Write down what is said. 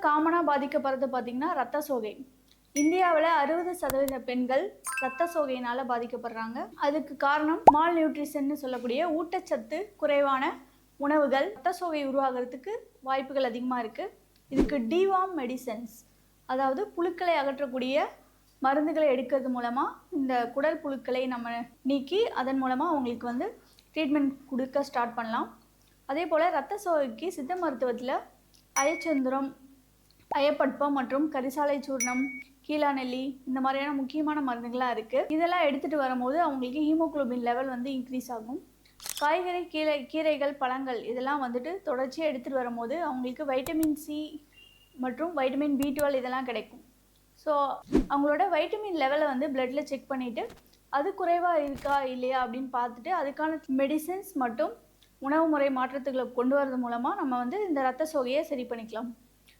காமனாக பாதிக்கப்படுறது பார்த்திங்கன்னா ரத்த சோகை. இந்தியாவில் 60% பெண்கள் ரத்த சோகையினால் பாதிக்கப்படுறாங்க. அதுக்கு காரணம் மால் நியூட்ரிஷன்னு சொல்லக்கூடிய ஊட்டச்சத்து குறைவான உணவுகள். ரத்த சோகை உருவாகிறதுக்கு வாய்ப்புகள் அதிகமாக இருக்குது. இதுக்கு டிவார்ம் மெடிசன்ஸ், அதாவது புழுக்களை அகற்றக்கூடிய மருந்துகளை எடுக்கிறது மூலமாக இந்த குடல் புழுக்களை நம்ம நீக்கி அதன் மூலமாக அவங்களுக்கு ட்ரீட்மெண்ட் கொடுக்க ஸ்டார்ட் பண்ணலாம். அதே போல் ரத்த சோகைக்கு சித்த மருத்துவத்தில் அயச்சந்திரம், அயப்பட்பம் மற்றும் கரிசாலை சூர்ணம், கீழாநெல்லி இந்த மாதிரியான முக்கியமான மருந்துகளாக இருக்குது. இதெல்லாம் எடுத்துகிட்டு வரும்போது அவங்களுக்கு ஹீமோகுளோபின் லெவல் இன்க்ரீஸ் ஆகும். காய்கறி, கீரைகள், பழங்கள் இதெல்லாம் தொடர்ச்சியாக எடுத்துகிட்டு வரும்போது அவங்களுக்கு வைட்டமின் சி மற்றும் வைட்டமின் B12 இதெல்லாம் கிடைக்கும். ஸோ அவங்களோட வைட்டமின் லெவலை பிளட்டில் செக் பண்ணிவிட்டு அது குறைவாக இருக்கா இல்லையா அப்படின்னு பார்த்துட்டு அதுக்கான மெடிசன்ஸ் மற்றும் உணவு முறை மாற்றத்துகளை கொண்டு வரது மூலமாக நம்ம இந்த ரத்த சோகையை சரி பண்ணிக்கலாம்.